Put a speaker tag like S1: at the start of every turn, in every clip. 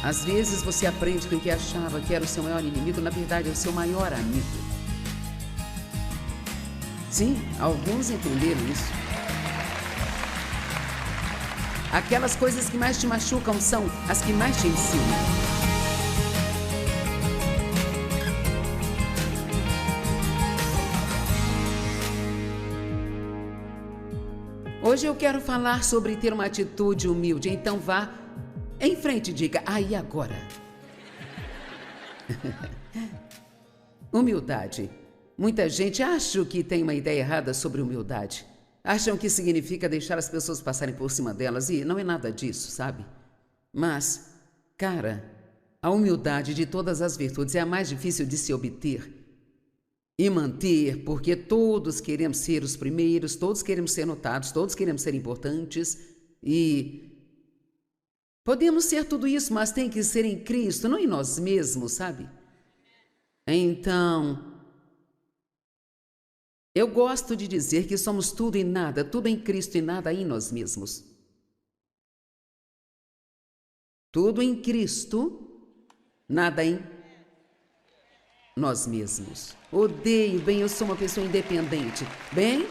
S1: Às vezes você aprende que o que achava que era o seu maior inimigo, na verdade é o seu maior amigo. Sim, alguns entenderam isso. Aquelas coisas que mais te machucam são as que mais te ensinam. Hoje eu quero falar sobre ter uma atitude humilde, então vá em frente e diga, e agora? Humildade. Muita gente acha que tem uma ideia errada sobre humildade. Acham que significa deixar as pessoas passarem por cima delas e não é nada disso, sabe? Mas, cara, a humildade de todas as virtudes é a mais difícil de se obter e manter, porque todos queremos ser os primeiros, todos queremos ser notados, todos queremos ser importantes e podemos ser tudo isso, mas tem que ser em Cristo, não em nós mesmos, sabe? Então, eu gosto de dizer que somos tudo e nada, tudo em Cristo e nada em nós mesmos. Tudo em Cristo, nada em nós mesmos. Odeio, bem, eu sou uma pessoa independente. Bem,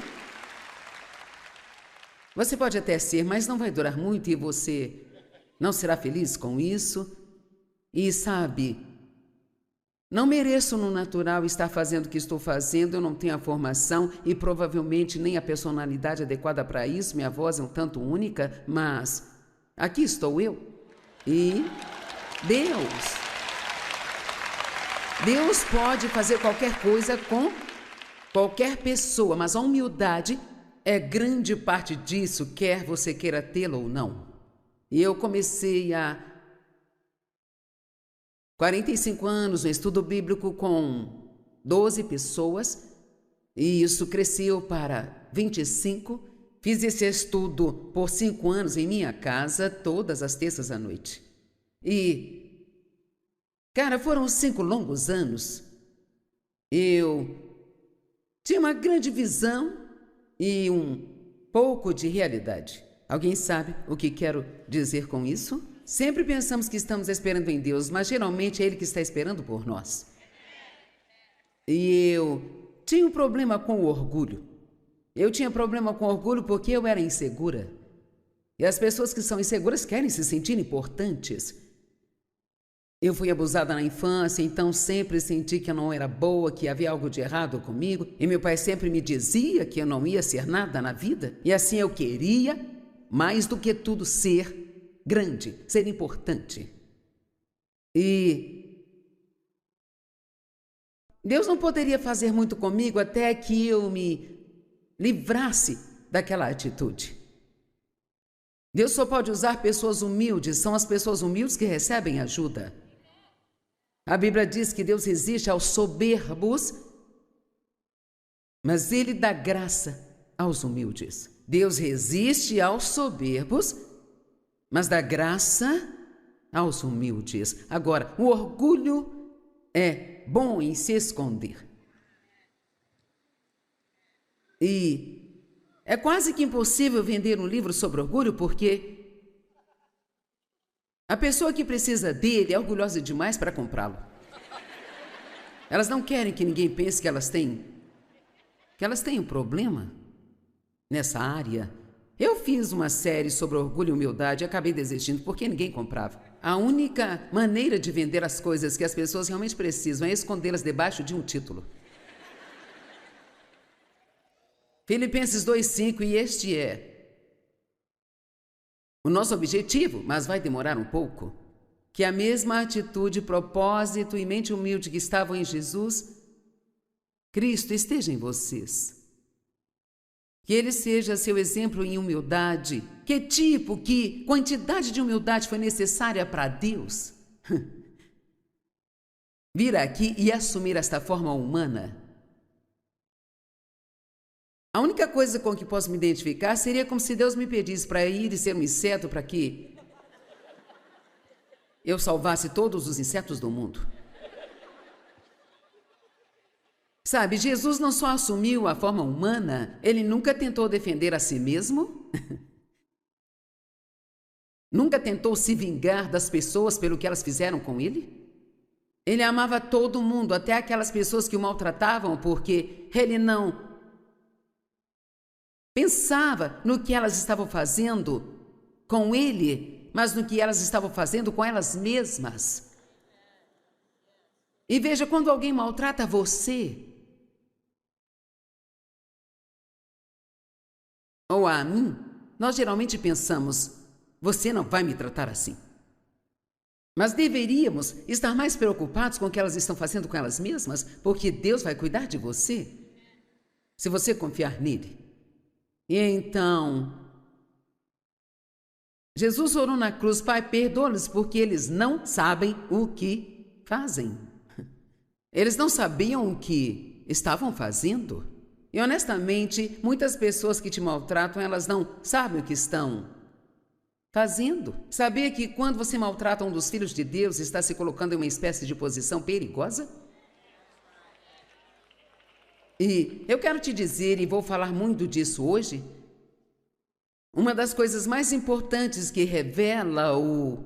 S1: você pode até ser, mas não vai durar muito e você não será feliz com isso. E sabe, não mereço no natural estar fazendo o que estou fazendo, eu não tenho a formação e provavelmente nem a personalidade adequada para isso, minha voz é um tanto única, mas aqui estou eu. E Deus pode fazer qualquer coisa com qualquer pessoa, mas a humildade é grande parte disso, quer você queira tê-la ou não. E eu comecei há 45 anos no estudo bíblico com 12 pessoas, e isso cresceu para 25. Fiz esse estudo por 5 anos em minha casa, todas as terças à noite. E cara, foram 5 longos anos. Eu tinha uma grande visão e um pouco de realidade. Alguém sabe o que quero dizer com isso? Sempre pensamos que estamos esperando em Deus, mas geralmente é Ele que está esperando por nós. E eu tinha um problema com o orgulho. Eu tinha problema com orgulho porque eu era insegura. E as pessoas que são inseguras querem se sentir importantes. Eu fui abusada na infância, então sempre senti que eu não era boa, que havia algo de errado comigo. E meu pai sempre me dizia que eu não ia ser nada na vida. E assim eu queria, mais do que tudo, ser grande, ser importante. E Deus não poderia fazer muito comigo até que eu me livrasse daquela atitude. Deus só pode usar pessoas humildes, são as pessoas humildes que recebem ajuda. A Bíblia diz que Deus resiste aos soberbos, mas Ele dá graça aos humildes. Deus resiste aos soberbos, mas dá graça aos humildes. Agora, o orgulho é bom em se esconder. E é quase que impossível vender um livro sobre orgulho, porque a pessoa que precisa dele é orgulhosa demais para comprá-lo. Elas não querem que ninguém pense que elas têm um problema nessa área. Eu fiz uma série sobre orgulho e humildade e acabei desistindo porque ninguém comprava. A única maneira de vender as coisas que as pessoas realmente precisam é escondê-las debaixo de um título. Filipenses 2:5, e este é o nosso objetivo, mas vai demorar um pouco, que a mesma atitude, propósito e mente humilde que estavam em Jesus Cristo esteja em vocês. Que Ele seja seu exemplo em humildade. Que quantidade de humildade foi necessária para Deus vir aqui e assumir esta forma humana? A única coisa com que posso me identificar seria como se Deus me pedisse para ir e ser um inseto para que eu salvasse todos os insetos do mundo. Sabe, Jesus não só assumiu a forma humana, Ele nunca tentou defender a si mesmo. Nunca tentou se vingar das pessoas pelo que elas fizeram com ele? Ele amava todo mundo, até aquelas pessoas que o maltratavam, porque ele não pensava no que elas estavam fazendo com ele, mas no que elas estavam fazendo com elas mesmas. E veja, quando alguém maltrata você, ou a mim, nós geralmente pensamos, você não vai me tratar assim. Mas deveríamos estar mais preocupados com o que elas estão fazendo com elas mesmas, porque Deus vai cuidar de você, se você confiar nele. E então, Jesus orou na cruz: Pai, perdoa-lhes, porque eles não sabem o que fazem. Eles não sabiam o que estavam fazendo. E honestamente, muitas pessoas que te maltratam, elas não sabem o que estão fazendo. Sabia que quando você maltrata um dos filhos de Deus, está se colocando em uma espécie de posição perigosa? E eu quero te dizer, e vou falar muito disso hoje, uma das coisas mais importantes que revela o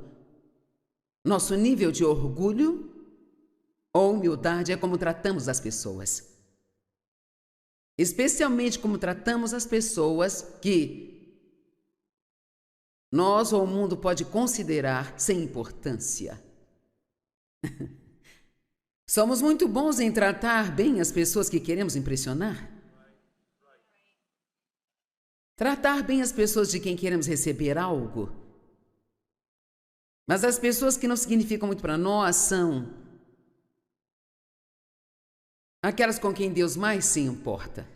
S1: nosso nível de orgulho ou humildade é como tratamos as pessoas. Especialmente como tratamos as pessoas que nós ou o mundo pode considerar sem importância. Somos muito bons em tratar bem as pessoas que queremos impressionar. Tratar bem as pessoas de quem queremos receber algo. Mas as pessoas que não significam muito para nós são aquelas com quem Deus mais se importa.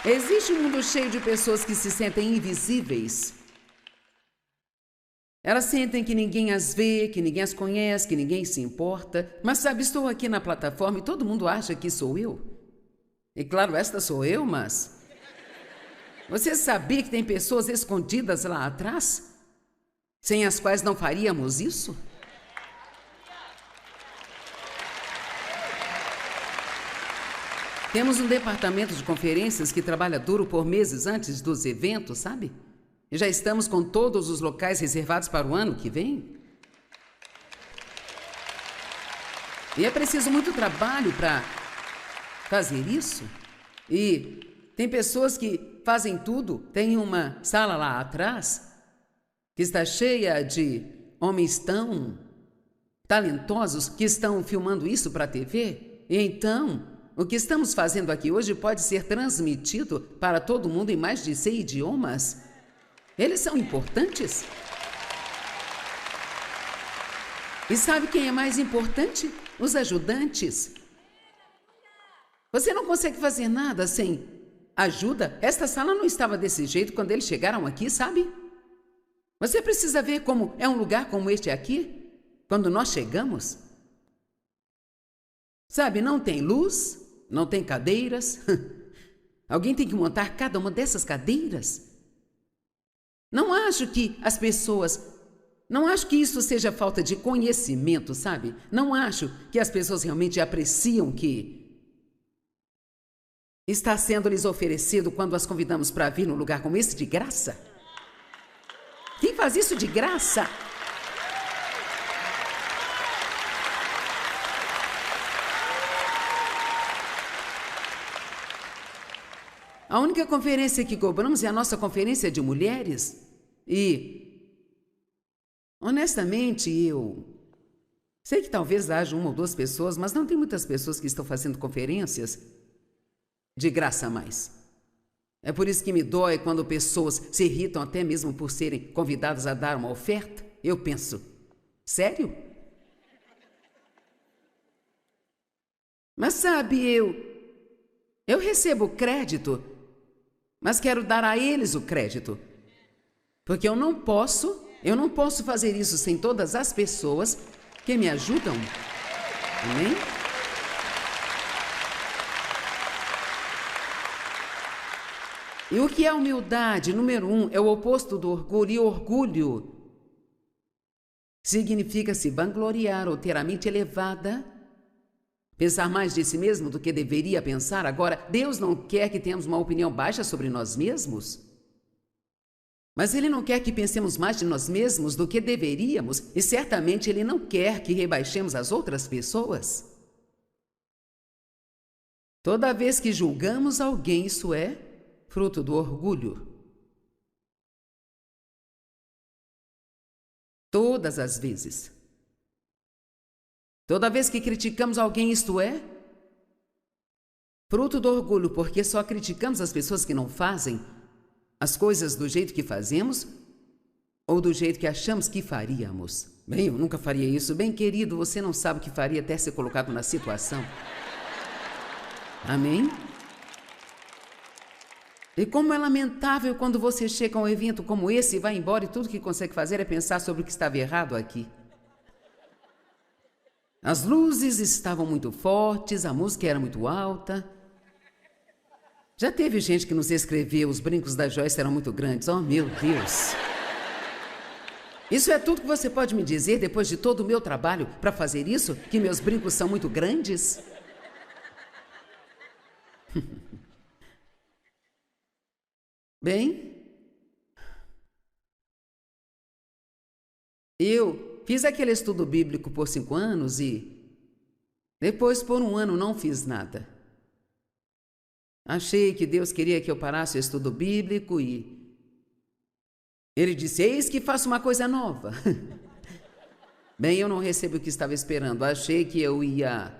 S1: Existe um mundo cheio de pessoas que se sentem invisíveis. Elas sentem que ninguém as vê, que ninguém as conhece, que ninguém se importa. Mas sabe, estou aqui na plataforma e todo mundo acha que sou eu. E claro, esta sou eu, mas você sabia que tem pessoas escondidas lá atrás, sem as quais não faríamos isso? Temos um departamento de conferências que trabalha duro por meses antes dos eventos, sabe? E já estamos com todos os locais reservados para o ano que vem. E é preciso muito trabalho para fazer isso. E tem pessoas que fazem tudo. Tem uma sala lá atrás que está cheia de homens tão talentosos que estão filmando isso para a TV. E então, o que estamos fazendo aqui hoje pode ser transmitido para todo mundo em mais de 100 idiomas. Eles são importantes. E sabe quem é mais importante? Os ajudantes. Você não consegue fazer nada sem ajuda. Esta sala não estava desse jeito quando eles chegaram aqui, sabe? Você precisa ver como é um lugar como este aqui, quando nós chegamos. Sabe, não tem luz, não tem cadeiras. Alguém tem que montar cada uma dessas cadeiras. Não acho que as pessoas... Não acho que isso seja falta de conhecimento, sabe? Não acho que as pessoas realmente apreciam que está sendo lhes oferecido quando as convidamos para vir num lugar como esse de graça. Quem faz isso de graça? A única conferência que cobramos é a nossa conferência de mulheres. E, honestamente, eu sei que talvez haja uma ou duas pessoas, mas não tem muitas pessoas que estão fazendo conferências de graça mais. É por isso que me dói quando pessoas se irritam até mesmo por serem convidadas a dar uma oferta. Eu penso, sério? Mas sabe, eu recebo crédito, mas quero dar a eles o crédito. Porque eu não posso fazer isso sem todas as pessoas que me ajudam. Amém? E o que é humildade? Número 1, é o oposto do orgulho. E orgulho significa se vangloriar ou ter a mente elevada, pensar mais de si mesmo do que deveria pensar. Agora, Deus não quer que tenhamos uma opinião baixa sobre nós mesmos. Mas Ele não quer que pensemos mais de nós mesmos do que deveríamos, e certamente Ele não quer que rebaixemos as outras pessoas. Toda vez que julgamos alguém, isso é fruto do orgulho. Todas as vezes. Toda vez que criticamos alguém, isto é fruto do orgulho, porque só criticamos as pessoas que não fazem as coisas do jeito que fazemos ou do jeito que achamos que faríamos. Bem, eu nunca faria isso. Bem, querido, você não sabe o que faria até ser colocado na situação. Amém? E como é lamentável quando você chega a um evento como esse e vai embora e tudo que consegue fazer é pensar sobre o que estava errado aqui. As luzes estavam muito fortes, a música era muito alta. Já teve gente que nos escreveu, os brincos da Joyce eram muito grandes. Oh, meu Deus! Isso é tudo que você pode me dizer depois de todo o meu trabalho para fazer isso? Que meus brincos são muito grandes? Bem, eu fiz aquele estudo bíblico por 5 anos e depois por 1 ano não fiz nada. Achei que Deus queria que eu parasse o estudo bíblico e Ele disse, eis que faço uma coisa nova. Bem, eu não recebi o que estava esperando. Achei que eu ia...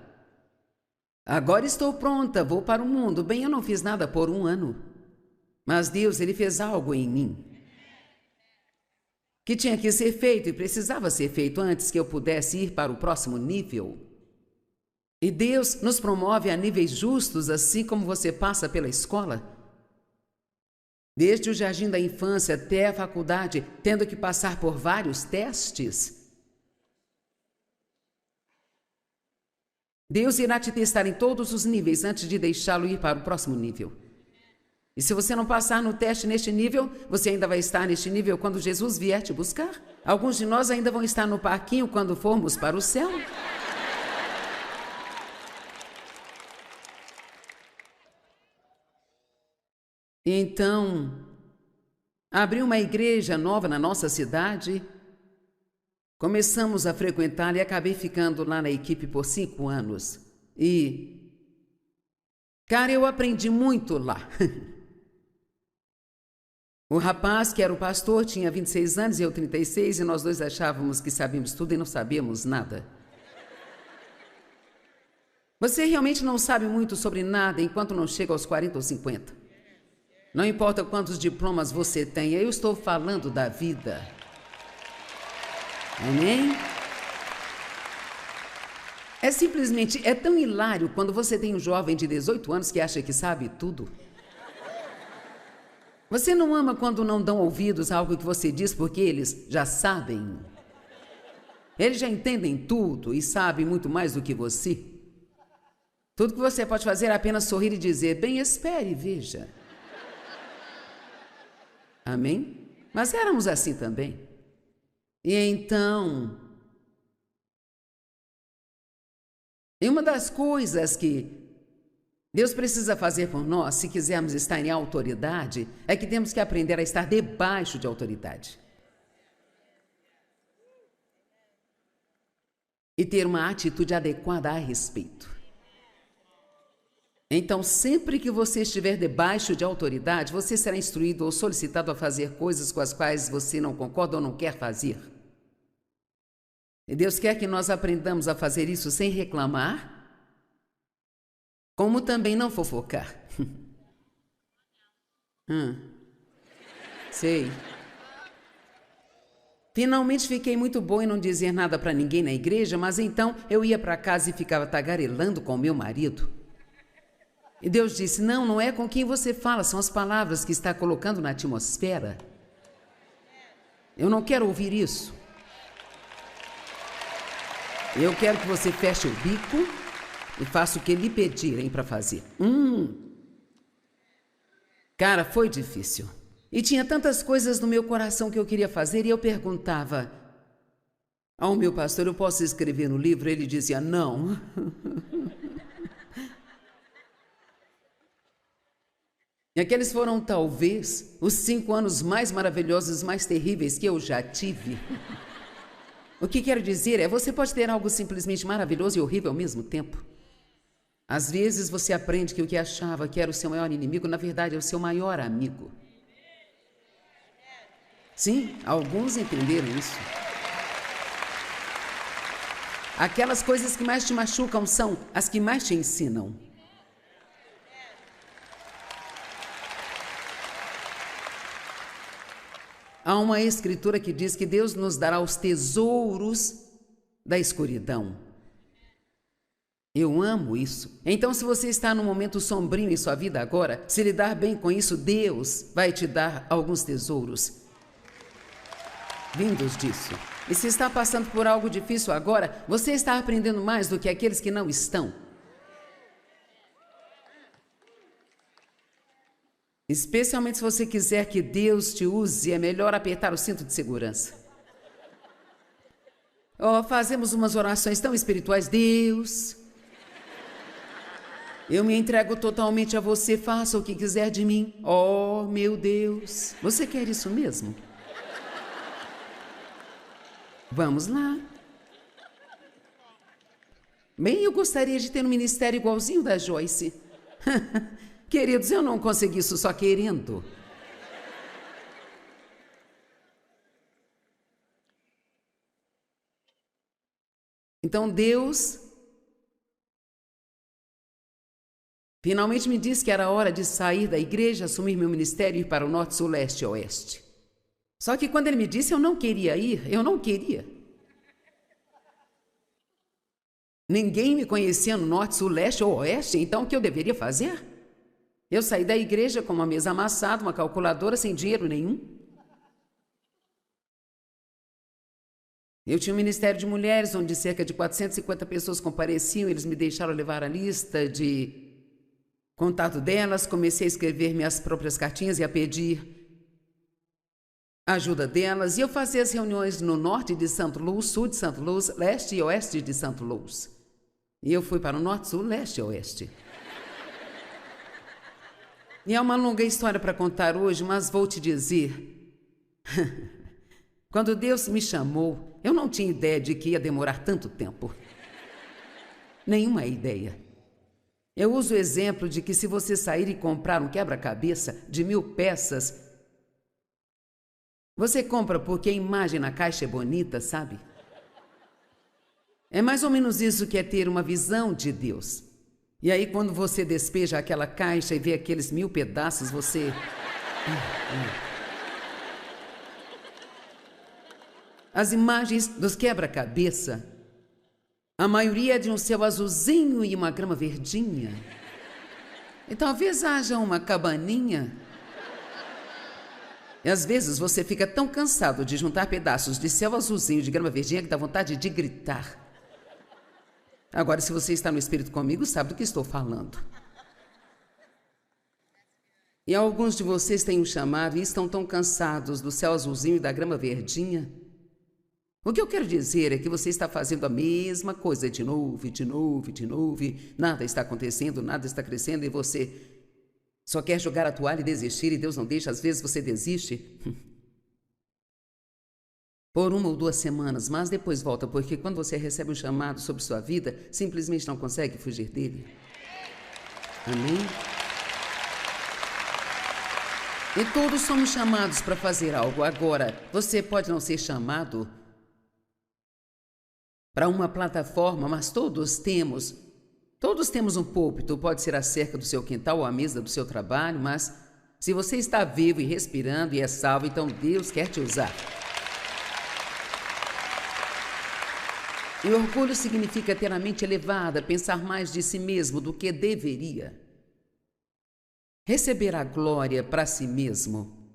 S1: Agora estou pronta, vou para o mundo. Bem, eu não fiz nada por 1 ano. Mas Deus, Ele fez algo em mim que tinha que ser feito e precisava ser feito antes que eu pudesse ir para o próximo nível. E Deus nos promove a níveis justos, assim como você passa pela escola. Desde o jardim da infância até a faculdade, tendo que passar por vários testes. Deus irá te testar em todos os níveis antes de deixá-lo ir para o próximo nível. E se você não passar no teste neste nível, você ainda vai estar neste nível quando Jesus vier te buscar. Alguns de nós ainda vão estar no parquinho quando formos para o céu. Então, abri uma igreja nova na nossa cidade. Começamos a frequentá-la e acabei ficando lá na equipe por 5 anos. E, cara, eu aprendi muito lá. O rapaz, que era o pastor, tinha 26 anos e eu 36, e nós dois achávamos que sabíamos tudo e não sabíamos nada. Você realmente não sabe muito sobre nada enquanto não chega aos 40 ou 50. Não importa quantos diplomas você tem, eu estou falando da vida. Amém? É tão hilário quando você tem um jovem de 18 anos que acha que sabe tudo. Você não ama quando não dão ouvidos a algo que você diz porque eles já sabem. Eles já entendem tudo e sabem muito mais do que você. Tudo que você pode fazer é apenas sorrir e dizer, bem, espere e veja. Amém? Mas éramos assim também. E então, e uma das coisas que Deus precisa fazer por nós, se quisermos estar em autoridade, é que temos que aprender a estar debaixo de autoridade. E ter uma atitude adequada a respeito. Então, sempre que você estiver debaixo de autoridade, você será instruído ou solicitado a fazer coisas com as quais você não concorda ou não quer fazer. E Deus quer que nós aprendamos a fazer isso sem reclamar, como também não fofocar. Sei. Finalmente fiquei muito boa em não dizer nada para ninguém na igreja, mas então eu ia para casa e ficava tagarelando com meu marido. E Deus disse, não é com quem você fala, são as palavras que está colocando na atmosfera. Eu não quero ouvir isso. Eu quero que você feche o bico e faça o que lhe pedirem para fazer. Cara, foi difícil. E tinha tantas coisas no meu coração que eu queria fazer e eu perguntava ao meu pastor, eu posso escrever no livro? Ele dizia, não. E aqueles foram, talvez, os 5 anos mais maravilhosos, mais terríveis que eu já tive. O que quero dizer é, você pode ter algo simplesmente maravilhoso e horrível ao mesmo tempo. Às vezes você aprende que o que achava que era o seu maior inimigo, na verdade, é o seu maior amigo. Sim, alguns entenderam isso. Aquelas coisas que mais te machucam são as que mais te ensinam. Há uma escritura que diz que Deus nos dará os tesouros da escuridão. Eu amo isso. Então, se você está num momento sombrio em sua vida agora, se lidar bem com isso, Deus vai te dar alguns tesouros vindos disso. E se está passando por algo difícil agora, você está aprendendo mais do que aqueles que não estão. Especialmente se você quiser que Deus te use, é melhor apertar o cinto de segurança. Oh, fazemos umas orações tão espirituais. Deus, eu me entrego totalmente a você, faça o que quiser de mim. Oh, meu Deus, você quer isso mesmo? Vamos lá. Bem, eu gostaria de ter um ministério igualzinho da Joyce. Queridos, eu não consegui isso só querendo. Então Deus finalmente me disse que era hora de sair da igreja, assumir meu ministério e ir para o norte, sul, leste e oeste. Só que quando ele me disse, eu não queria ir, eu não queria. Ninguém me conhecia no norte, sul, leste ou oeste, então o que eu deveria fazer? Eu saí da igreja com uma mesa amassada, uma calculadora, sem dinheiro nenhum. Eu tinha um ministério de mulheres, onde cerca de 450 pessoas compareciam. Eles me deixaram levar a lista de contato delas. Comecei a escrever minhas próprias cartinhas e a pedir ajuda delas. E eu fazia as reuniões no norte de St. Louis, sul de St. Louis, leste e oeste de St. Louis. E eu fui para o norte, sul, leste e oeste. E é uma longa história para contar hoje, mas vou te dizer. Quando Deus me chamou, eu não tinha ideia de que ia demorar tanto tempo. Nenhuma ideia. Eu uso o exemplo de que se você sair e comprar um quebra-cabeça de 1000 peças, você compra porque a imagem na caixa é bonita, sabe? É mais ou menos isso que é ter uma visão de Deus. E aí, quando você despeja aquela caixa e vê aqueles 1000 pedaços, você... As imagens dos quebra-cabeça, a maioria é de um céu azulzinho e uma grama verdinha. E talvez haja uma cabaninha. E às vezes você fica tão cansado de juntar pedaços de céu azulzinho e de grama verdinha que dá vontade de gritar. Agora, se você está no Espírito comigo, sabe do que estou falando. E alguns de vocês têm um chamado e estão tão cansados do céu azulzinho e da grama verdinha. O que eu quero dizer é que você está fazendo a mesma coisa de novo, de novo, de novo. Nada está acontecendo, nada está crescendo e você só quer jogar a toalha e desistir e Deus não deixa. Às vezes você desiste por 1 ou 2 semanas, mas depois volta, porque quando você recebe um chamado sobre sua vida, simplesmente não consegue fugir dele. Amém? E todos somos chamados para fazer algo. Agora, você pode não ser chamado para uma plataforma, mas todos temos um púlpito. Pode ser a cerca do seu quintal ou a mesa do seu trabalho, mas se você está vivo e respirando e é salvo, então Deus quer te usar. E orgulho significa ter a mente elevada, pensar mais de si mesmo do que deveria. Receber a glória para si mesmo.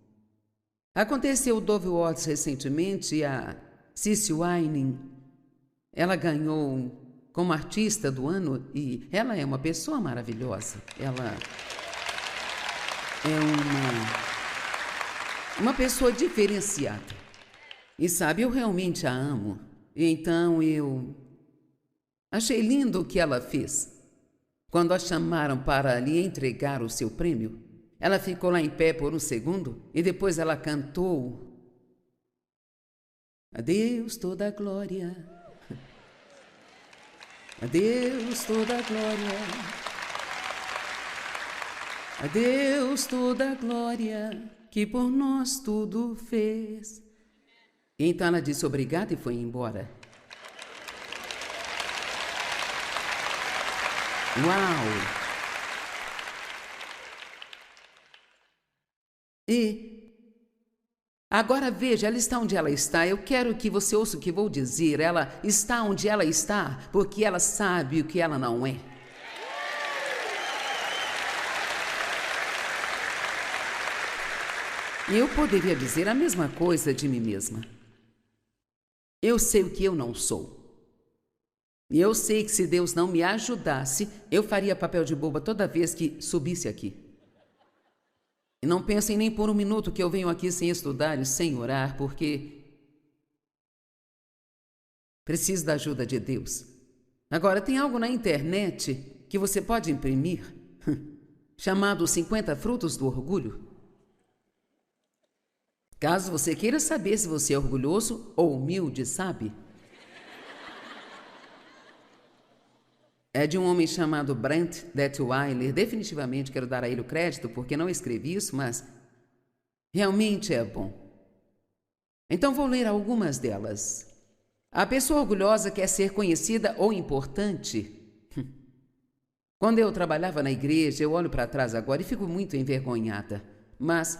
S1: Aconteceu o Dove Awards recentemente e a Cissy Wining, ela ganhou como artista do ano e ela é uma pessoa maravilhosa. Ela é uma pessoa diferenciada. E sabe, eu realmente a amo. E então eu achei lindo o que ela fez. Quando a chamaram para lhe entregar o seu prêmio, ela ficou lá em pé por um segundo e depois ela cantou: a Deus toda a glória, a Deus toda a glória, a Deus toda a glória, que por nós tudo fez. E então ela disse obrigada e foi embora. Uau! E agora veja, ela está onde ela está. Eu quero que você ouça o que vou dizer. Ela está onde ela está porque ela sabe o que ela não é. E eu poderia dizer a mesma coisa de mim mesma. Eu sei o que eu não sou. E eu sei que se Deus não me ajudasse, eu faria papel de boba toda vez que subisse aqui. E não pensem nem por um minuto que eu venho aqui sem estudar e sem orar, porque preciso da ajuda de Deus. Agora, tem algo na internet que você pode imprimir, chamado 50 Frutos do Orgulho. Caso você queira saber se você é orgulhoso ou humilde, sabe? É de um homem chamado Brent Detweiler. Definitivamente quero dar a ele o crédito, porque não escrevi isso, mas realmente é bom. Então vou ler algumas delas. A pessoa orgulhosa quer ser conhecida ou importante. Quando eu trabalhava na igreja, eu olho para trás agora e fico muito envergonhada. Mas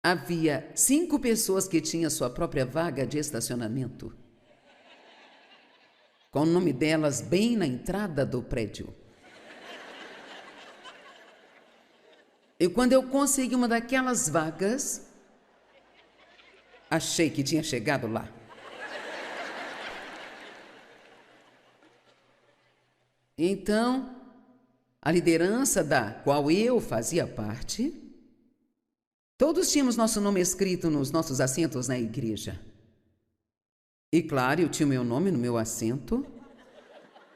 S1: havia 5 pessoas que tinham sua própria vaga de estacionamento, com o nome delas bem na entrada do prédio. E quando eu consegui uma daquelas vagas, achei que tinha chegado lá. Então, a liderança da qual eu fazia parte, todos tínhamos nosso nome escrito nos nossos assentos na igreja. E claro, eu tinha o meu nome no meu assento,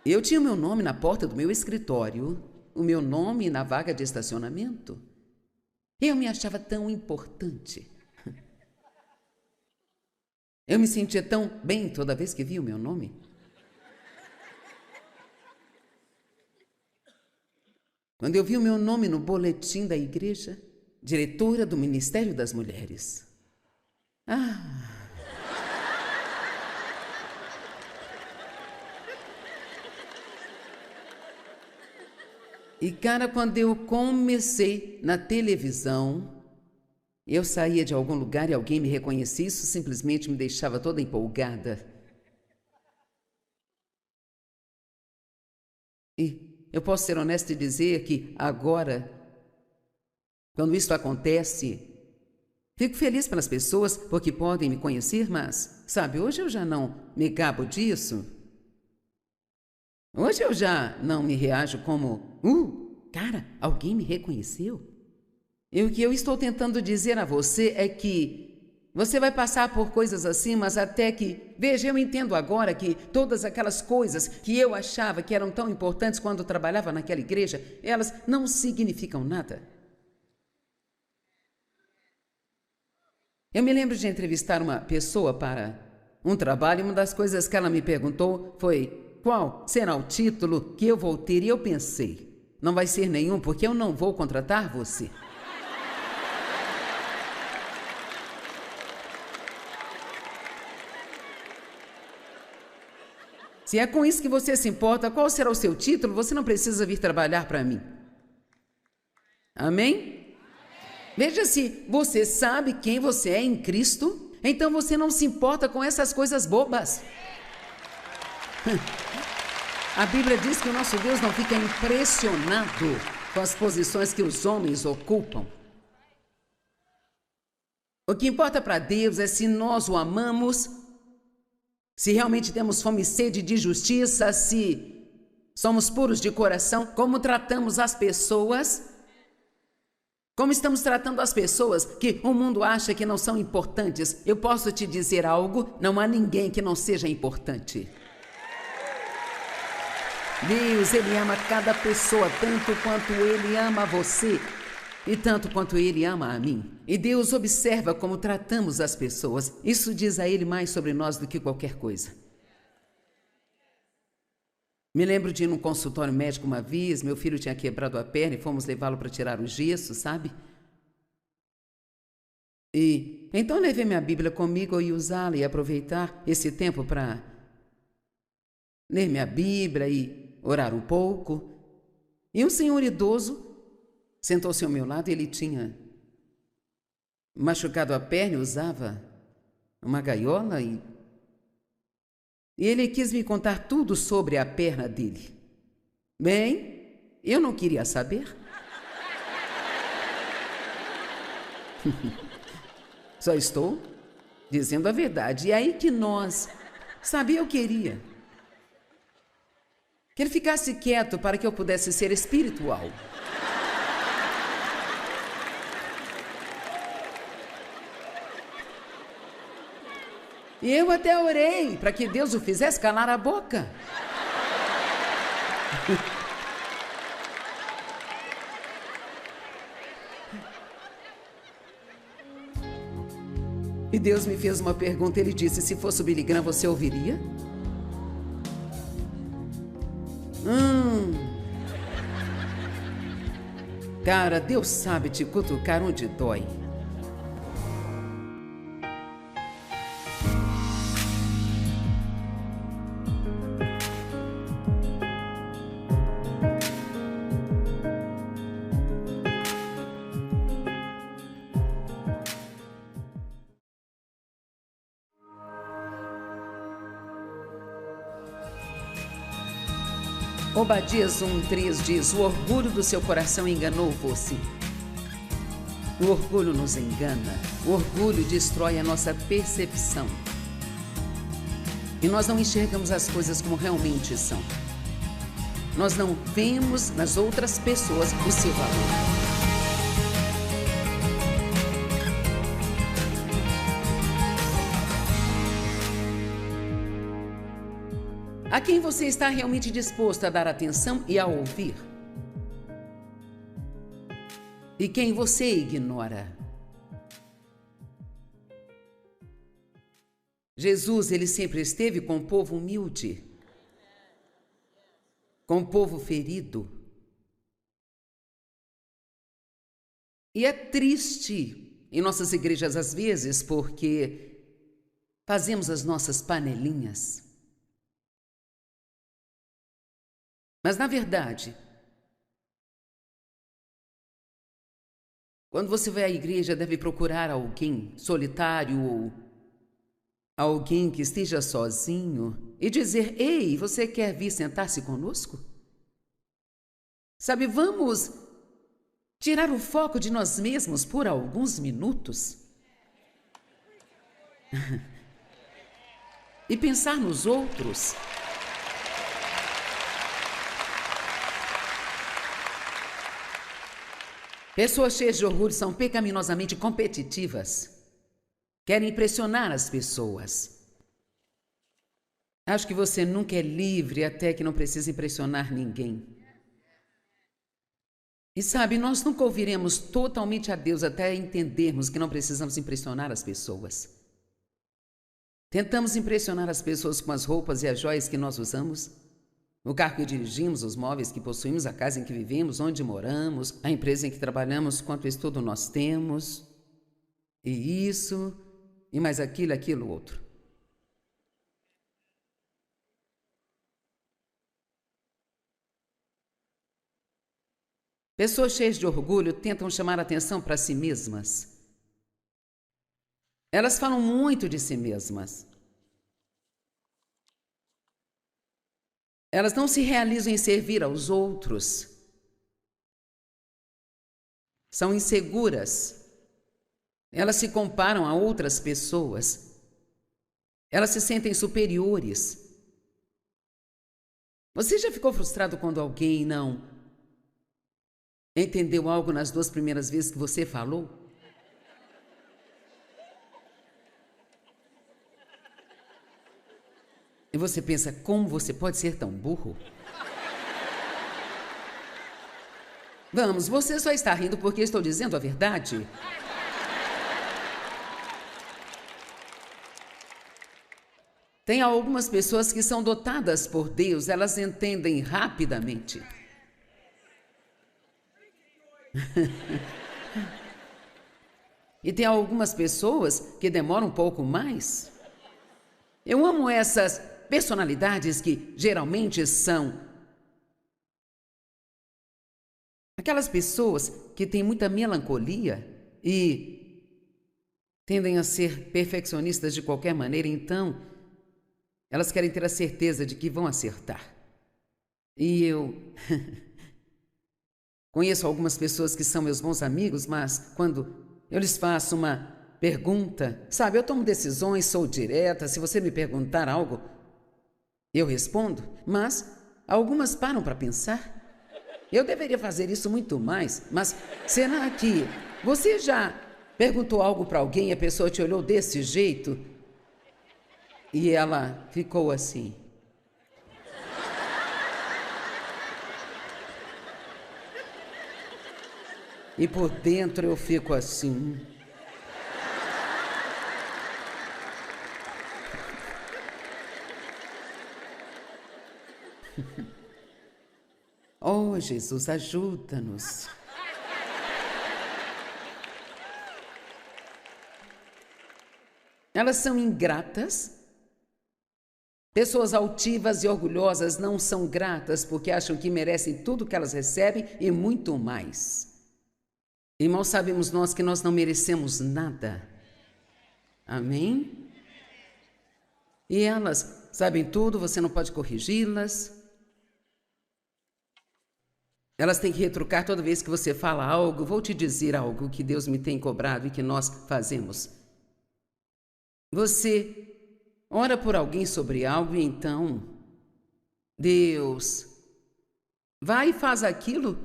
S1: eu tinha o meu nome na porta do meu escritório, o meu nome na vaga de estacionamento. Eu me achava tão importante. Eu me sentia tão bem toda vez que via o meu nome. Quando eu vi o meu nome no boletim da igreja, diretora do Ministério das Mulheres. E cara, quando eu comecei na televisão, eu saía de algum lugar e alguém me reconhecia, isso simplesmente me deixava toda empolgada. E eu posso ser honesta e dizer que agora, quando isso acontece, fico feliz pelas pessoas porque podem me conhecer, mas, sabe, hoje eu já não me gabo disso. Hoje eu já não me reajo como, cara, alguém me reconheceu? E o que eu estou tentando dizer a você é que você vai passar por coisas assim, mas até que, veja, eu entendo agora que todas aquelas coisas que eu achava que eram tão importantes quando trabalhava naquela igreja, elas não significam nada. Eu me lembro de entrevistar uma pessoa para um trabalho e uma das coisas que ela me perguntou foi: qual será o título que eu vou ter? E eu pensei, não vai ser nenhum, porque eu não vou contratar você. Se é com isso que você se importa, qual será o seu título? Você não precisa vir trabalhar para mim. Amém? Veja, se você sabe quem você é em Cristo, então você não se importa com essas coisas bobas. A Bíblia diz que o nosso Deus não fica impressionado com as posições que os homens ocupam. O que importa para Deus é se nós o amamos, se realmente temos fome e sede de justiça, se somos puros de coração, como tratamos as pessoas, como estamos tratando as pessoas que o mundo acha que não são importantes. Eu posso te dizer algo, não há ninguém que não seja importante. Deus, Ele ama cada pessoa tanto quanto Ele ama você e tanto quanto Ele ama a mim. E Deus observa como tratamos as pessoas. Isso diz a Ele mais sobre nós do que qualquer coisa. Me lembro de ir num consultório médico uma vez, meu filho tinha quebrado a perna e fomos levá-lo para tirar o gesso, sabe? E então levei minha Bíblia comigo, eu ia usá-la e aproveitar esse tempo para ler minha Bíblia e orar um pouco. E um senhor idoso sentou-se ao meu lado e ele tinha machucado a perna, usava uma gaiola e ele quis me contar tudo sobre a perna dele. Bem, eu não queria saber. Só estou dizendo a verdade. E aí que sabe, eu queria que ele ficasse quieto para que eu pudesse ser espiritual. E eu até orei para que Deus o fizesse calar a boca. E Deus me fez uma pergunta, Ele disse, se fosse o Billy Graham, você ouviria? Cara, Deus sabe te cutucar onde dói. Obadias 1:3 diz, o orgulho do seu coração enganou você. O orgulho nos engana. O orgulho destrói a nossa percepção. E nós não enxergamos as coisas como realmente são. Nós não vemos nas outras pessoas o seu valor. A quem você está realmente disposto a dar atenção e a ouvir? E quem você ignora? Jesus, ele sempre esteve com o povo humilde, com o povo ferido. E é triste em nossas igrejas às vezes porque fazemos as nossas panelinhas. Mas, na verdade, quando você vai à igreja, deve procurar alguém solitário ou alguém que esteja sozinho e dizer, ei, você quer vir sentar-se conosco? Sabe, vamos tirar o foco de nós mesmos por alguns minutos e pensar nos outros. Pessoas cheias de orgulho são pecaminosamente competitivas. Querem impressionar as pessoas. Acho que você nunca é livre até que não precise impressionar ninguém. E sabe, nós nunca ouviremos totalmente a Deus até entendermos que não precisamos impressionar as pessoas. Tentamos impressionar as pessoas com as roupas e as joias que nós usamos, o carro que dirigimos, os móveis que possuímos, a casa em que vivemos, onde moramos, a empresa em que trabalhamos, quanto estudo nós temos, e isso, e mais aquilo outro. Pessoas cheias de orgulho tentam chamar a atenção para si mesmas. Elas falam muito de si mesmas. Elas não se realizam em servir aos outros. São inseguras. Elas se comparam a outras pessoas. Elas se sentem superiores. Você já ficou frustrado quando alguém não entendeu algo nas 2 primeiras vezes que você falou? E você pensa, como você pode ser tão burro? Vamos, você só está rindo porque estou dizendo a verdade. Tem algumas pessoas que são dotadas por Deus, elas entendem rapidamente. E tem algumas pessoas que demoram um pouco mais. Eu amo essas personalidades que geralmente são aquelas pessoas que têm muita melancolia e tendem a ser perfeccionistas de qualquer maneira, então elas querem ter a certeza de que vão acertar. E eu conheço algumas pessoas que são meus bons amigos, mas quando eu lhes faço uma pergunta, sabe, eu tomo decisões, sou direta, se você me perguntar algo, eu respondo, mas algumas param para pensar. Eu deveria fazer isso muito mais, mas será que você já perguntou algo para alguém e a pessoa te olhou desse jeito e ela ficou assim? E por dentro eu fico assim. Oh, Jesus, ajuda-nos. Elas são ingratas. Pessoas altivas e orgulhosas não são gratas porque acham que merecem tudo que elas recebem e muito mais. Irmãos, sabemos nós que nós não merecemos nada. Amém? E elas sabem tudo, você não pode corrigi-las. Elas têm que retrucar toda vez que você fala algo. Vou te dizer algo que Deus me tem cobrado e que nós fazemos. Você ora por alguém sobre algo e então Deus vai e faz aquilo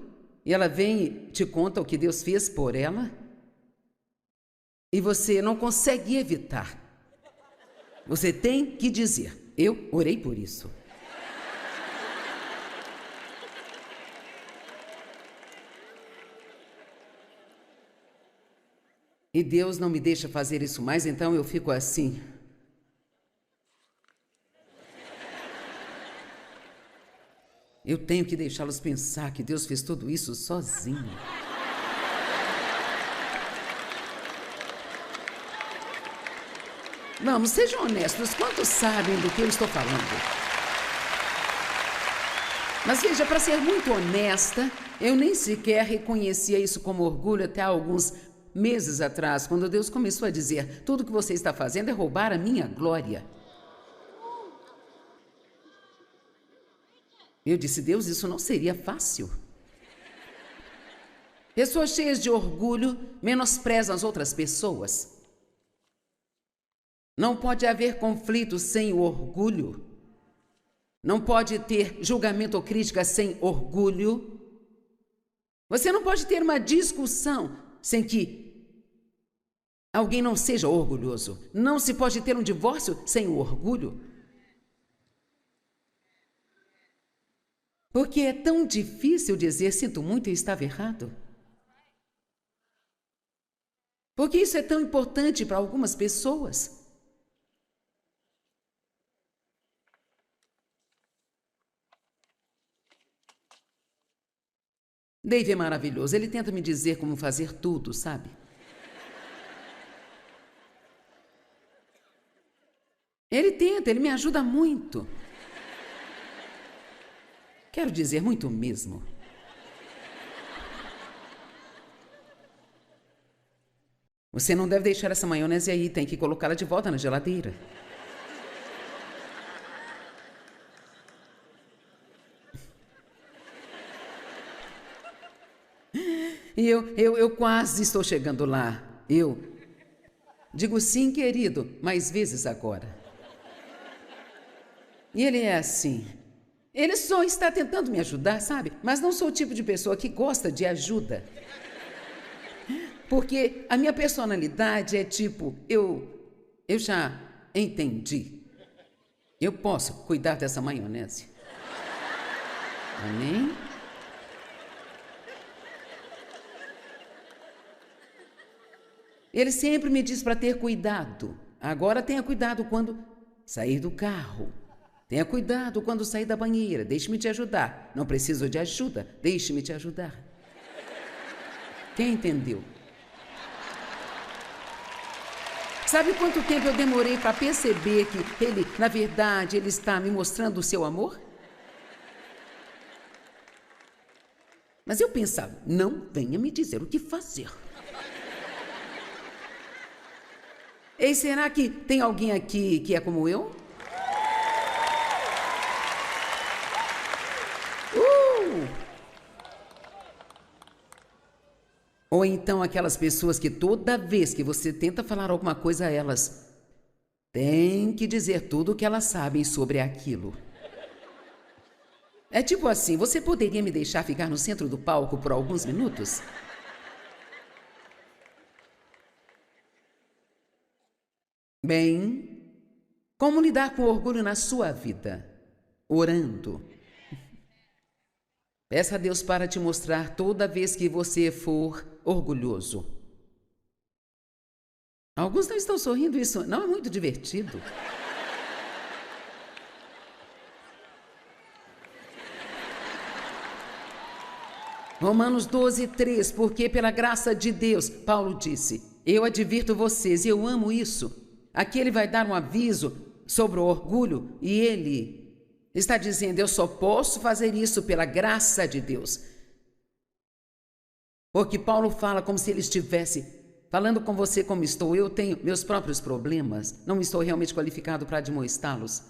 S1: e ela vem e te conta o que Deus fez por ela e você não consegue evitar. Você tem que dizer, eu orei por isso. E Deus não me deixa fazer isso mais, então eu fico assim. Eu tenho que deixá-los pensar que Deus fez tudo isso sozinho. Vamos, sejam honestos, quantos sabem do que eu estou falando? Mas veja, para ser muito honesta, eu nem sequer reconhecia isso como orgulho até alguns meses atrás, quando Deus começou a dizer, tudo que você está fazendo é roubar a minha glória. Eu disse, Deus, isso não seria fácil. Pessoas cheias de orgulho menosprezam as outras pessoas. Não pode haver conflito sem o orgulho. Não pode ter julgamento ou crítica sem orgulho. Você não pode ter uma discussão sem que alguém não seja orgulhoso. Não se pode ter um divórcio sem o orgulho. Porque é tão difícil dizer, sinto muito, eu estava errado. Porque isso é tão importante para algumas pessoas. Dave é maravilhoso, ele tenta me dizer como fazer tudo, sabe? Ele tenta, ele me ajuda muito. Quero dizer, muito mesmo. Você não deve deixar essa maionese aí, tem que colocá-la de volta na geladeira. E eu quase estou chegando lá. Eu digo sim, querido, mais vezes agora. E ele é assim. Ele só está tentando me ajudar, sabe? Mas não sou o tipo de pessoa que gosta de ajuda. Porque a minha personalidade é tipo, eu já entendi. Eu posso cuidar dessa maionese. Amém? Ele sempre me diz para ter cuidado. Agora tenha cuidado quando sair do carro. Tenha cuidado quando sair da banheira. Deixe-me te ajudar. Não preciso de ajuda. Deixe-me te ajudar. Quem entendeu? Sabe quanto tempo eu demorei para perceber que ele, na verdade, ele está me mostrando o seu amor? Mas eu pensava, não venha me dizer o que fazer. Ei, será que tem alguém aqui que é como eu? Ou então aquelas pessoas que toda vez que você tenta falar alguma coisa a elas, tem que dizer tudo o que elas sabem sobre aquilo. É tipo assim, você poderia me deixar ficar no centro do palco por alguns minutos? Bem, como lidar com o orgulho na sua vida? Orando. Peça a Deus para te mostrar toda vez que você for orgulhoso. Alguns não estão sorrindo, isso não é muito divertido. Romanos 12:3, porque pela graça de Deus, Paulo disse, eu advirto vocês, eu amo isso. Aqui ele vai dar um aviso sobre o orgulho e ele está dizendo, eu só posso fazer isso pela graça de Deus. Porque Paulo fala como se ele estivesse falando com você como estou. Eu tenho meus próprios problemas, não estou realmente qualificado para admoestá-los.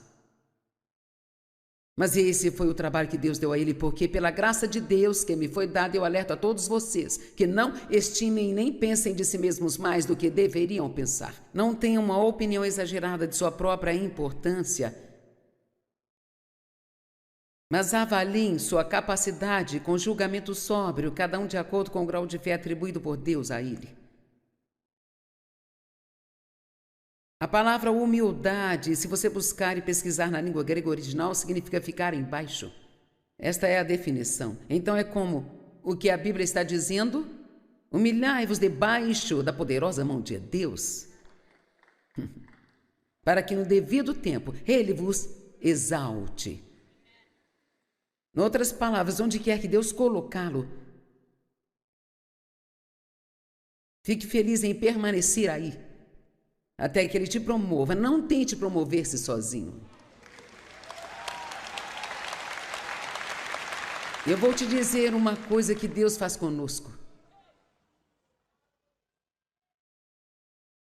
S1: Mas esse foi o trabalho que Deus deu a ele, porque pela graça de Deus que me foi dada, eu alerto a todos vocês que não estimem nem pensem de si mesmos mais do que deveriam pensar. Não tenham uma opinião exagerada de sua própria importância, mas avaliem sua capacidade com julgamento sóbrio, cada um de acordo com o grau de fé atribuído por Deus a ele. A palavra humildade, se você buscar e pesquisar na língua grega original, significa ficar embaixo. Esta é a definição. Então é como o que a Bíblia está dizendo: humilhai-vos debaixo da poderosa mão de Deus, para que no devido tempo Ele vos exalte. Em outras palavras, onde quer que Deus colocá-lo, fique feliz em permanecer aí, até que Ele te promova. Não tente promover-se sozinho. Eu vou te dizer uma coisa que Deus faz conosco.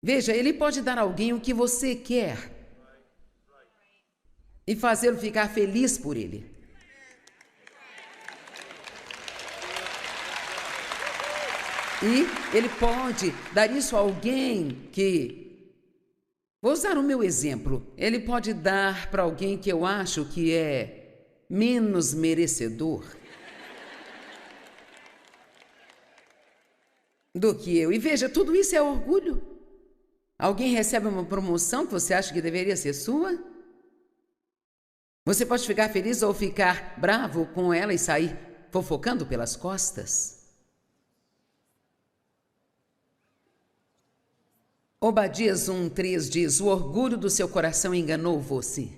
S1: Veja, Ele pode dar a alguém o que você quer e fazê-lo ficar feliz por Ele. E Ele pode dar isso a alguém que... Vou usar o meu exemplo. Ele pode dar para alguém que eu acho que é menos merecedor do que eu. E veja, tudo isso é orgulho. Alguém recebe uma promoção que você acha que deveria ser sua? Você pode ficar feliz ou ficar bravo com ela e sair fofocando pelas costas. Obadias 1:3 diz, o orgulho do seu coração enganou você.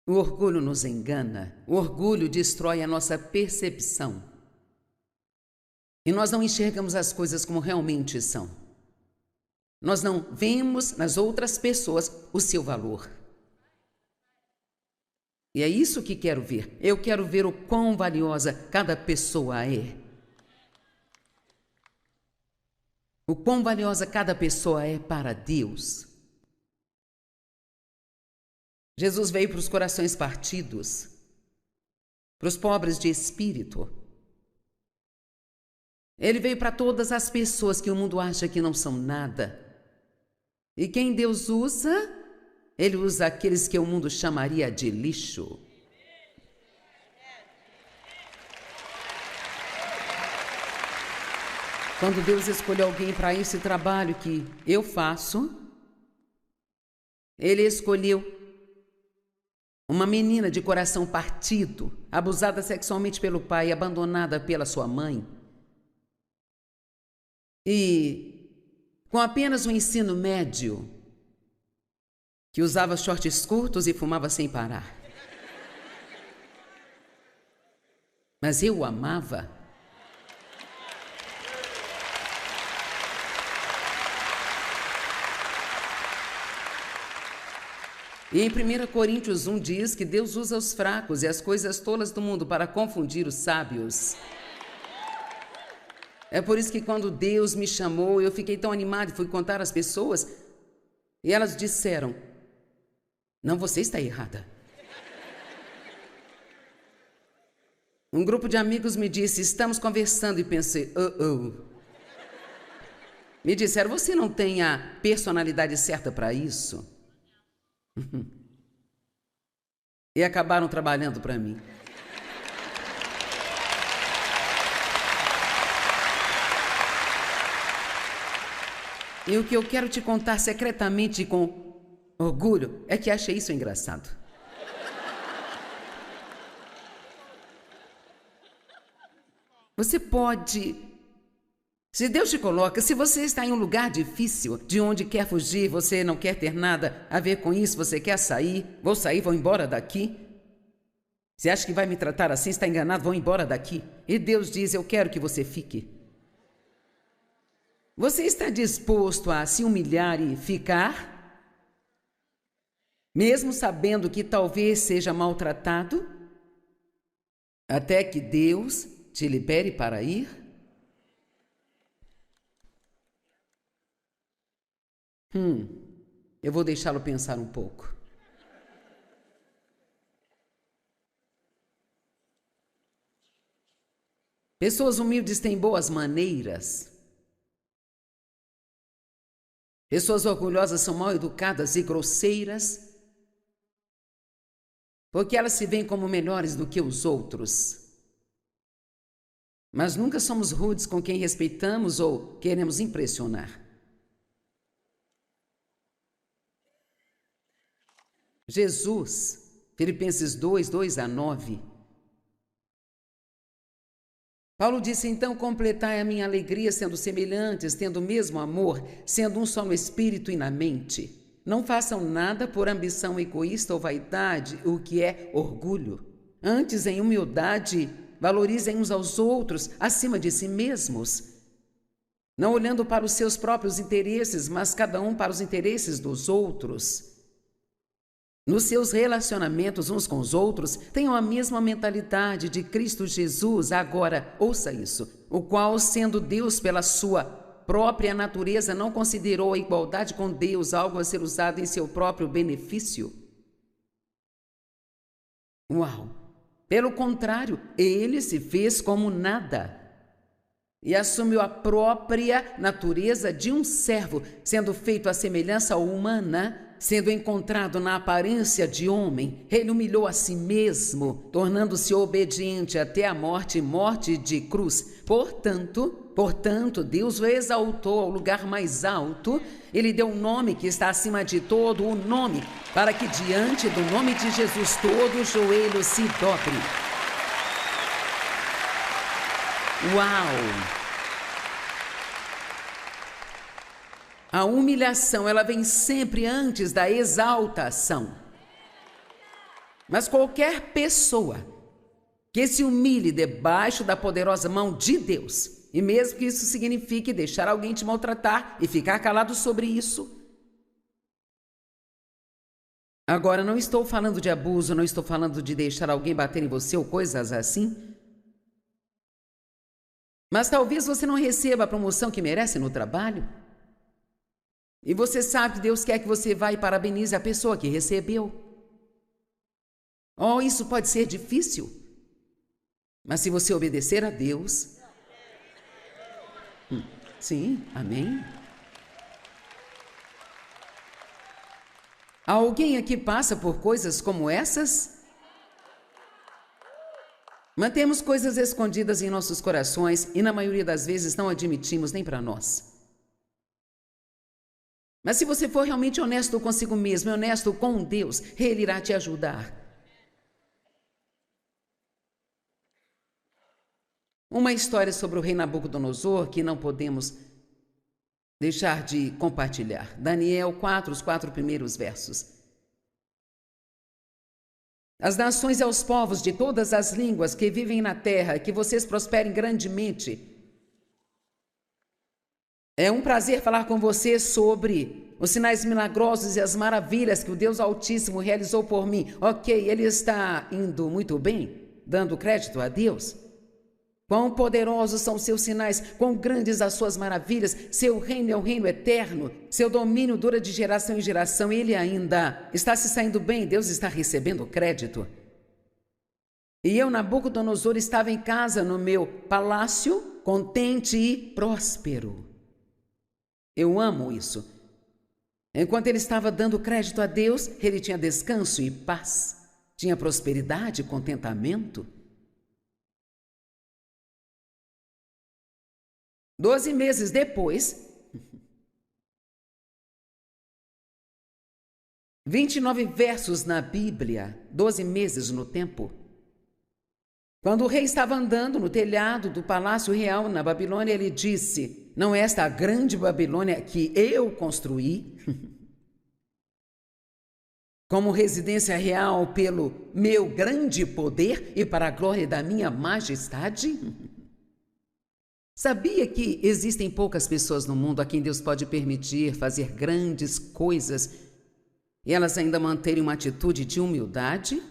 S1: O orgulho nos engana, o orgulho destrói a nossa percepção. E nós não enxergamos as coisas como realmente são. Nós não vemos nas outras pessoas o seu valor. E é isso que quero ver. Eu quero ver o quão valiosa cada pessoa é. O quão valiosa cada pessoa é para Deus. Jesus veio para os corações partidos, para os pobres de espírito. Ele veio para todas as pessoas que o mundo acha que não são nada. E quem Deus usa? Ele usa aqueles que o mundo chamaria de lixo. Quando Deus escolheu alguém para esse trabalho que eu faço, Ele escolheu uma menina de coração partido, abusada sexualmente pelo pai e abandonada pela sua mãe. E com apenas o ensino médio, que usava shorts curtos e fumava sem parar. Mas eu o amava. E em 1 Coríntios 1 diz que Deus usa os fracos e as coisas tolas do mundo para confundir os sábios. É por isso que quando Deus me chamou, eu fiquei tão animado e fui contar às pessoas, e elas disseram: não, você está errada. Um grupo de amigos me disse: estamos conversando, e pensei: Me disseram: você não tem a personalidade certa para isso? E acabaram trabalhando para mim. E o que eu quero te contar secretamente com orgulho é que achei isso engraçado. Você pode... Se Deus te coloca, se você está em um lugar difícil, de onde quer fugir, você não quer ter nada a ver com isso, você quer sair, vou embora daqui. Você acha que vai me tratar assim, está enganado, vou embora daqui. E Deus diz: eu quero que você fique. Você está disposto a se humilhar e ficar? Mesmo sabendo que talvez seja maltratado? Até que Deus te libere para ir? Eu vou deixá-lo pensar um pouco. Pessoas humildes têm boas maneiras. Pessoas orgulhosas são mal educadas e grosseiras, porque elas se veem como melhores do que os outros. Mas nunca somos rudes com quem respeitamos ou queremos impressionar. Jesus, Filipenses 2, 2-9. Paulo disse: então completai a minha alegria sendo semelhantes, tendo o mesmo amor, sendo um só no espírito e na mente. Não façam nada por ambição egoísta ou vaidade, o que é orgulho. Antes, em humildade, valorizem uns aos outros acima de si mesmos, não olhando para os seus próprios interesses, mas cada um para os interesses dos outros. Nos seus relacionamentos uns com os outros, tenham a mesma mentalidade de Cristo Jesus. Agora, ouça isso: o qual, sendo Deus pela sua própria natureza, não considerou a igualdade com Deus algo a ser usado em seu próprio benefício. Uau! Pelo contrário, ele se fez como nada e assumiu a própria natureza de um servo, sendo feito à semelhança humana. Sendo encontrado na aparência de homem, ele humilhou a si mesmo, tornando-se obediente até a morte, morte de cruz. Portanto, Deus o exaltou ao lugar mais alto. Ele deu um nome que está acima de todo o nome, para que diante do nome de Jesus todo joelho se dobre. Uau! A humilhação, ela vem sempre antes da exaltação. Mas qualquer pessoa que se humilhe debaixo da poderosa mão de Deus, e mesmo que isso signifique deixar alguém te maltratar e ficar calado sobre isso. Agora, não estou falando de abuso, não estou falando de deixar alguém bater em você ou coisas assim. Mas talvez você não receba a promoção que merece no trabalho. E você sabe que Deus quer que você vá e parabenize a pessoa que recebeu. Oh, isso pode ser difícil. Mas se você obedecer a Deus... Sim, amém? Alguém aqui passa por coisas como essas? Mantemos coisas escondidas em nossos corações e na maioria das vezes não admitimos nem para nós. Mas se você for realmente honesto consigo mesmo e honesto com Deus, Ele irá te ajudar. Uma história sobre o rei Nabucodonosor que não podemos deixar de compartilhar. Daniel 4, os 4 primeiros versos. As nações e aos povos de todas as línguas que vivem na terra, que vocês prosperem grandemente. É um prazer falar com você sobre os sinais milagrosos e as maravilhas que o Deus Altíssimo realizou por mim. Ok, ele está indo muito bem, dando crédito a Deus. Quão poderosos são seus sinais, quão grandes as suas maravilhas. Seu reino é um reino eterno, seu domínio dura de geração em geração. Ele ainda está se saindo bem, Deus está recebendo crédito. E eu, Nabucodonosor, estava em casa no meu palácio, contente e próspero. Eu amo isso. Enquanto ele estava dando crédito a Deus, ele tinha descanso e paz, tinha prosperidade e contentamento. 12 meses depois, 29 versos na Bíblia, 12 meses no tempo. Quando o rei estava andando no telhado do palácio real na Babilônia, ele disse: não é esta a grande Babilônia que eu construí? Como residência real pelo meu grande poder e para a glória da minha majestade? Sabia que existem poucas pessoas no mundo a quem Deus pode permitir fazer grandes coisas e elas ainda manterem uma atitude de humildade?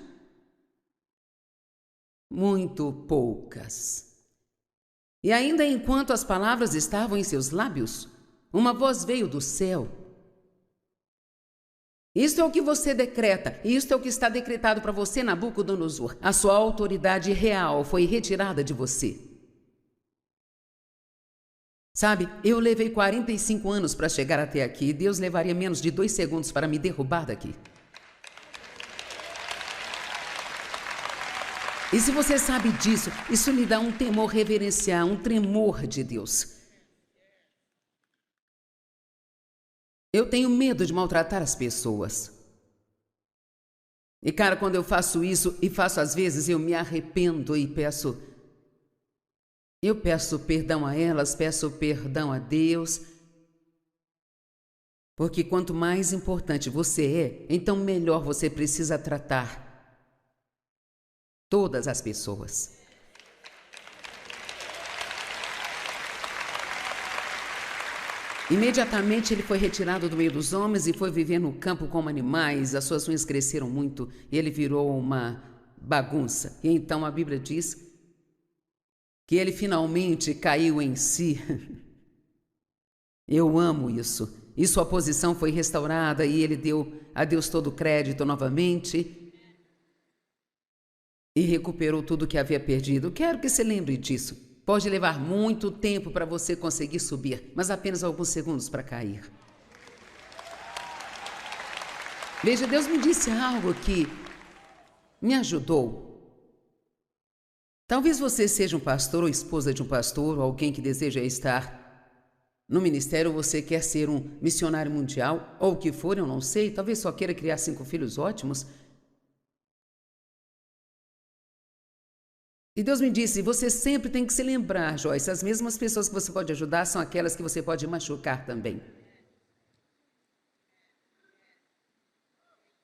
S1: Muito poucas. E ainda enquanto as palavras estavam em seus lábios, uma voz veio do céu. Isto é o que você decreta, isto é o que está decretado para você, Nabucodonosor. A sua autoridade real foi retirada de você. Sabe, eu levei 45 anos para chegar até aqui, e Deus levaria menos de 2 segundos para me derrubar daqui. E se você sabe disso, isso lhe dá um temor reverencial, um tremor de Deus. Eu tenho medo de maltratar as pessoas. E cara, quando eu faço isso, e faço às vezes, eu me arrependo e peço perdão a elas, peço perdão a Deus. Porque quanto mais importante você é, então melhor você precisa tratar todas as pessoas. Imediatamente ele foi retirado do meio dos homens e foi viver no campo como animais. As suas unhas cresceram muito e ele virou uma bagunça. E então a Bíblia diz que ele finalmente caiu em si. Eu amo isso. E sua posição foi restaurada e ele deu a Deus todo o crédito novamente e recuperou tudo que havia perdido. Quero que você lembre disso. Pode levar muito tempo para você conseguir subir, mas apenas alguns segundos para cair. Veja, Deus me disse algo que me ajudou. Talvez você seja um pastor ou esposa de um pastor, ou alguém que deseja estar no ministério, ou você quer ser um missionário mundial, ou o que for, eu não sei. Talvez só queira criar 5 filhos ótimos. E Deus me disse, você sempre tem que se lembrar, Joyce, as mesmas pessoas que você pode ajudar são aquelas que você pode machucar também.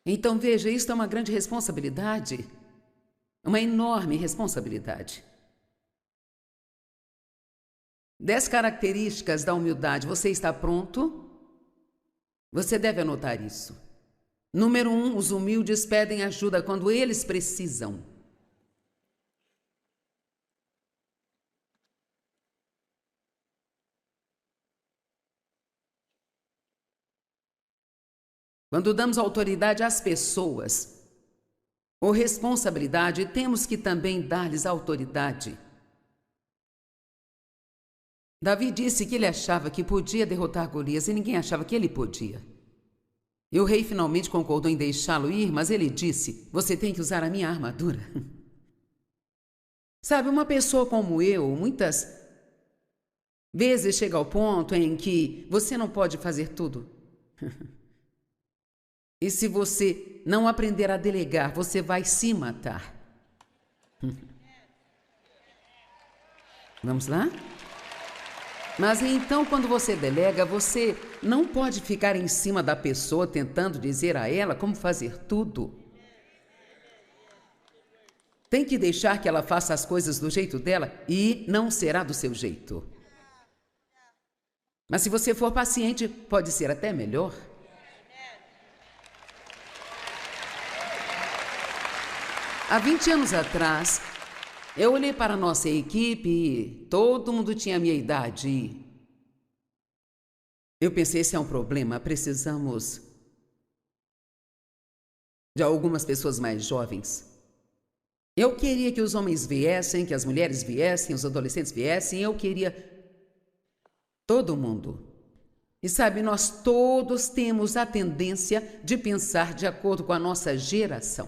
S1: Então veja, isso é uma grande responsabilidade, uma enorme responsabilidade. 10 características da humildade, você está pronto? Você deve anotar isso. Número 1, os humildes pedem ajuda quando eles precisam. Quando damos autoridade às pessoas ou responsabilidade, temos que também dar-lhes autoridade. Davi disse que ele achava que podia derrotar Golias e ninguém achava que ele podia. E o rei finalmente concordou em deixá-lo ir, mas ele disse, você tem que usar a minha armadura. Sabe, uma pessoa como eu, muitas vezes chega ao ponto em que você não pode fazer tudo. E se você não aprender a delegar, você vai se matar. Vamos lá? Mas então, quando você delega, você não pode ficar em cima da pessoa tentando dizer a ela como fazer tudo. Tem que deixar que ela faça as coisas do jeito dela e não será do seu jeito. Mas se você for paciente, pode ser até melhor. Há 20 anos atrás, eu olhei para a nossa equipe e todo mundo tinha a minha idade. Eu pensei, esse é um problema, precisamos de algumas pessoas mais jovens. Eu queria que os homens viessem, que as mulheres viessem, os adolescentes viessem, eu queria todo mundo. E sabe, nós todos temos a tendência de pensar de acordo com a nossa geração.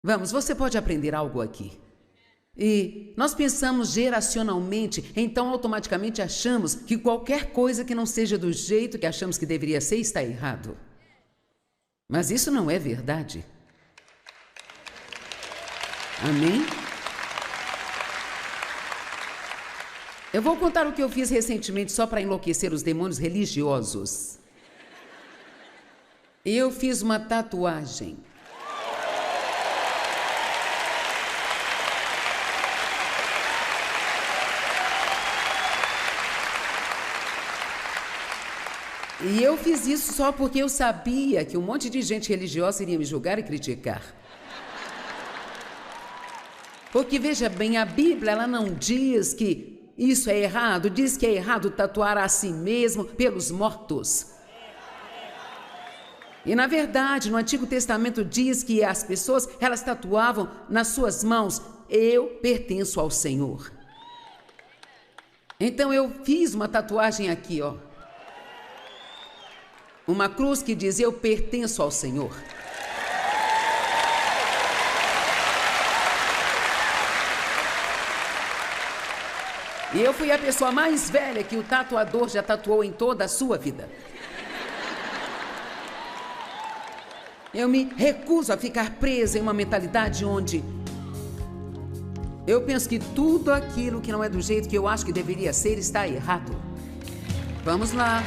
S1: Vamos, você pode aprender algo aqui. E nós pensamos geracionalmente, então automaticamente achamos que qualquer coisa que não seja do jeito que achamos que deveria ser está errado. Mas isso não é verdade. Amém? Eu vou contar o que eu fiz recentemente só para enlouquecer os demônios religiosos. Eu fiz uma tatuagem. E eu fiz isso só porque eu sabia que um monte de gente religiosa iria me julgar e criticar. Porque, veja bem, a Bíblia, ela não diz que isso é errado, diz que é errado tatuar a si mesmo pelos mortos. E, na verdade, no Antigo Testamento diz que as pessoas, elas tatuavam nas suas mãos, eu pertenço ao Senhor. Então, eu fiz uma tatuagem aqui, ó. Uma cruz que diz, eu pertenço ao Senhor. E eu fui a pessoa mais velha que o tatuador já tatuou em toda a sua vida. Eu me recuso a ficar presa em uma mentalidade onde eu penso que tudo aquilo que não é do jeito que eu acho que deveria ser está errado. Vamos lá.